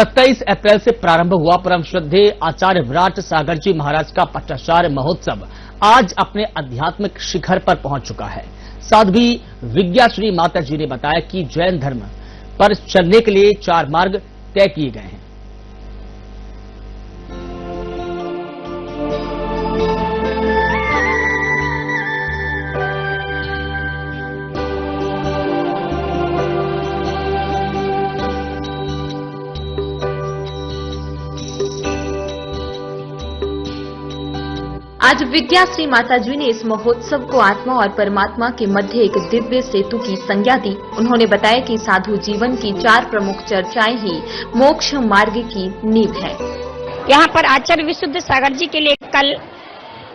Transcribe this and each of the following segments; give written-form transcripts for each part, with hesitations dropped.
27 अप्रैल से प्रारंभ हुआ परम श्रद्धेय आचार्य विराट सागर जी महाराज का पट्टाचार्य महोत्सव आज अपने आध्यात्मिक शिखर पर पहुंच चुका है। साध्वी विज्ञाश्री माता जी ने बताया कि जैन धर्म पर चलने के लिए 4 मार्ग तय किए गए हैं। आज विज्ञाश्री माता जी ने इस महोत्सव को आत्मा और परमात्मा के मध्य एक दिव्य सेतु की संज्ञा दी। उन्होंने बताया कि साधु जीवन की 4 प्रमुख चर्चाएं ही मोक्ष मार्ग की नींव है। यहाँ पर आचार्य विशुद्ध सागर जी के लिए कल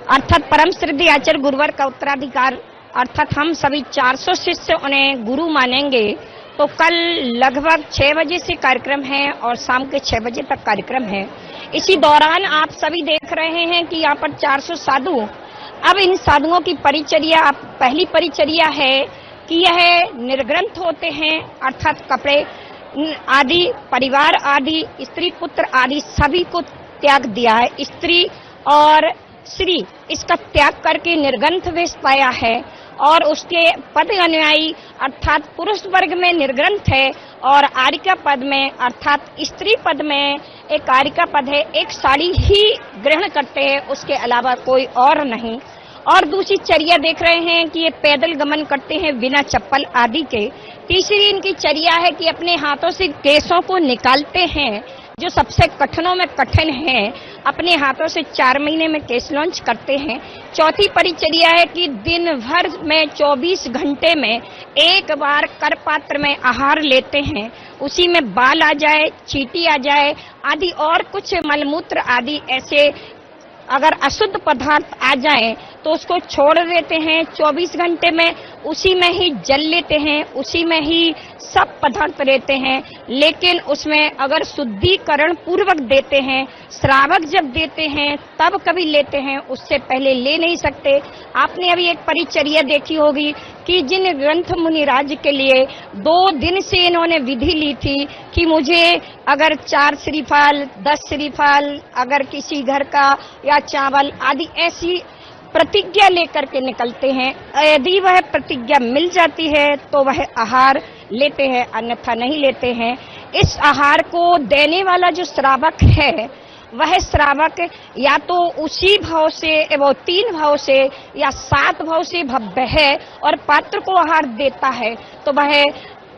अर्थात परम श्रद्धेय आचार्य गुरुवर का उत्तराधिकार अर्थात हम सभी 400 शिष्य उन्हें गुरु मानेंगे। तो कल लगभग 6 बजे से कार्यक्रम है और शाम के 6 बजे तक कार्यक्रम है। इसी दौरान आप सभी देख रहे हैं कि यहाँ पर 400 साधु, अब इन साधुओं की परिचर्या, पहली परिचर्या है कि यह निर्ग्रंथ होते हैं अर्थात कपड़े आदि, परिवार आदि, स्त्री पुत्र आदि सभी को त्याग दिया है। स्त्री और श्री इसका त्याग करके निर्ग्रंथ वेश पाया है और उसके पद अनुयायी अर्थात पुरुष वर्ग में निर्ग्रंथ है और आरिका पद में अर्थात स्त्री पद में एक आरिका पद है, एक साड़ी ही ग्रहण करते हैं, उसके अलावा कोई और नहीं। और दूसरी चर्या देख रहे हैं कि ये पैदल गमन करते हैं बिना चप्पल आदि के। तीसरी इनकी चर्या है कि अपने हाथों से केशों को निकालते हैं, जो सबसे कठिनों में कठिन है, अपने हाथों से 4 महीने में केश लॉन्च करते हैं। चौथी परिचर्या है कि दिन भर में 24 घंटे में एक बार कर पात्र में आहार लेते हैं, उसी में बाल आ जाए, चींटी आ जाए आदि और कुछ मलमूत्र आदि ऐसे अगर अशुद्ध पदार्थ आ जाए तो उसको छोड़ देते हैं। 24 घंटे में उसी में ही जल लेते हैं, उसी में ही सब पदार्थ लेते हैं, लेकिन उसमें अगर शुद्धिकरण पूर्वक देते हैं, श्रावक जब देते हैं तब कभी लेते हैं, उससे पहले ले नहीं सकते। आपने अभी एक परिचर्या देखी होगी कि जिन ग्रंथ मुनिराज के लिए 2 दिन से इन्होंने विधि ली थी कि मुझे अगर 4 श्रीफल, 10 श्रीफल, अगर किसी घर का या चावल आदि ऐसी प्रतिज्ञा लेकर के निकलते हैं। यदि वह प्रतिज्ञा मिल जाती है तो वह आहार लेते हैं, अन्यथा नहीं लेते हैं। इस आहार को देने वाला जो श्रावक है वह श्रावक या तो उसी भाव से, वो 3 भाव से या 7 भाव से भव्य है और पात्र को आहार देता है तो वह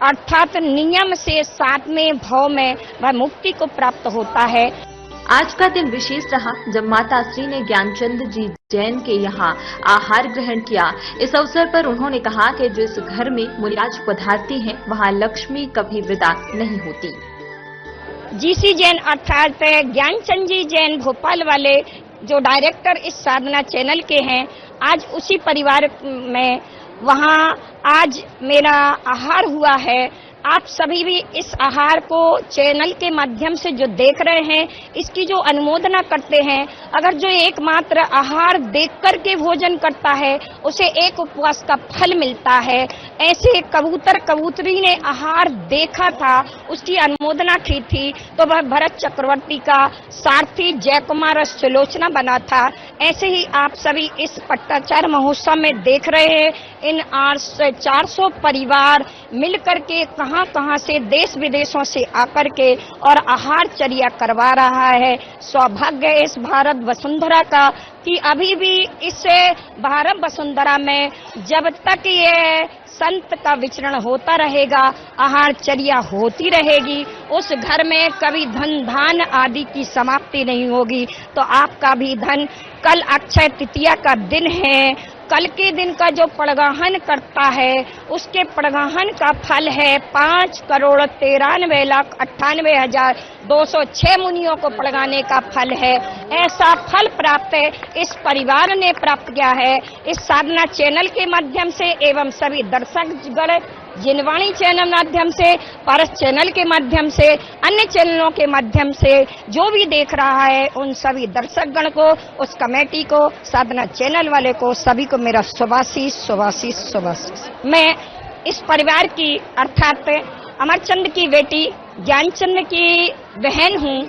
अर्थात नियम से 7वें भाव में वह मुक्ति को प्राप्त होता है। आज का दिन विशेष रहा जब माता श्री ने ज्ञानचंद जी जैन के यहाँ आहार ग्रहण किया। इस अवसर पर उन्होंने कहा कि जिस घर में मुनिराज पधारती हैं वहाँ लक्ष्मी कभी वृथा नहीं होती। जीसी जैन अर्थात ज्ञानचंद जी जैन भोपाल वाले जो डायरेक्टर इस साधना चैनल के हैं, आज उसी परिवार में वहाँ आज मेरा आहार हुआ है। आप सभी भी इस आहार को चैनल के माध्यम से जो देख रहे हैं इसकी जो अनुमोदना करते हैं। अगर जो एकमात्र आहार देख कर के भोजन करता है उसे एक उपवास का फल मिलता है। ऐसे कबूतर कबूतरी ने आहार देखा था, उसकी अनुमोदना की थी तो वह भरत चक्रवर्ती का सारथी जय कुमार सुलोचना बना था। ऐसे ही आप सभी इस पट्टाचार्य महोत्सव में देख रहे हैं इन 400 परिवार मिलकर के कहां से देश विदेशों से आकर के और आहार चर्या करवा रहा है। सौभाग्य इस भारत वसुंधरा का कि अभी भी इस भारत वसुंधरा में जब तक ये संत का विचरण होता रहेगा, आहार चर्या होती रहेगी, उस घर में कभी धन धान आदि की समाप्ति नहीं होगी। तो आपका भी धन, कल अक्षय तृतीया का दिन है, कल के दिन का जो पड़गाहन करता है उसके पड़गाहन का फल है 5,93,98,206 मुनियों को पड़गाने का फल है। ऐसा फल प्राप्त है इस परिवार ने प्राप्त किया है इस साधना चैनल के माध्यम से एवं सभी दर्शकगण जिनवाणी चैनल माध्यम से, पारस चैनल के माध्यम से, अन्य चैनलों के माध्यम से जो भी देख रहा है उन सभी दर्शकगण को, उस कमेटी को, साधना चैनल वाले को, सभी को मेरा शुभाशीष शुभाशीष शुभाशीष। मैं इस परिवार की अर्थात अमरचंद की बेटी ज्ञानचंद की बहन हूँ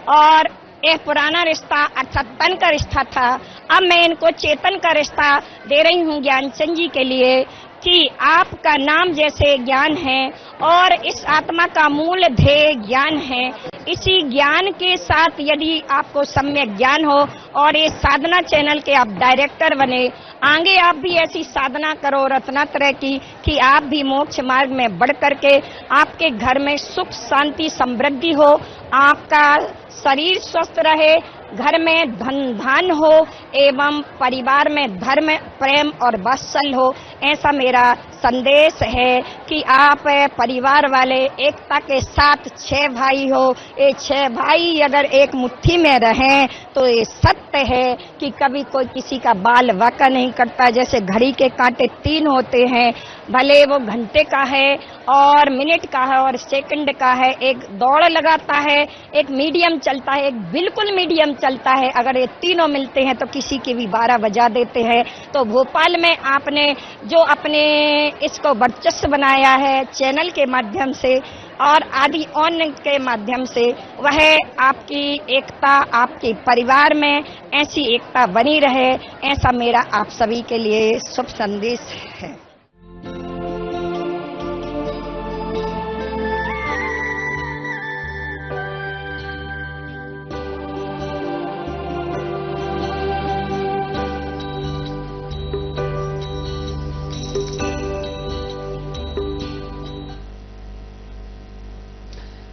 और यह पुराना रिश्ता अर्थात तन का रिश्ता था। अब मैं इनको चेतन का रिश्ता दे रही हूँ ज्ञानचंद जी के लिए कि आपका नाम जैसे ज्ञान है और इस आत्मा का मूल ध्येय ज्ञान है। इसी ज्ञान के साथ यदि आपको सम्यक ज्ञान हो और ये साधना चैनल के आप डायरेक्टर बने, आगे आप भी ऐसी साधना करो रत्नात्रय की कि आप भी मोक्ष मार्ग में बढ़ करके आपके घर में सुख शांति समृद्धि हो, आपका शरीर स्वस्थ रहे, घर में धन धान हो एवं परिवार में धर्म प्रेम और वात्सल्य हो। ऐसा मेरा संदेश है कि आप परिवार वाले एकता के साथ 6 भाई हो, ये 6 भाई अगर एक मुट्ठी में रहें तो ये सत्य है कि कभी कोई किसी का बाल वाका नहीं करता। जैसे घड़ी के कांटे 3 होते हैं, भले वो घंटे का है और मिनट का है और सेकंड का है, एक दौड़ लगाता है, एक मीडियम चलता है, एक बिल्कुल मीडियम चलता है। अगर ये तीनों मिलते हैं तो किसी की भी 12 बजा देते हैं। तो भोपाल में आपने जो अपने इसको वर्चस्व बनाया है चैनल के माध्यम से और आदि ऑन के माध्यम से, वह आपकी एकता आपके परिवार में ऐसी एकता बनी रहे, ऐसा मेरा आप सभी के लिए शुभ संदेश है।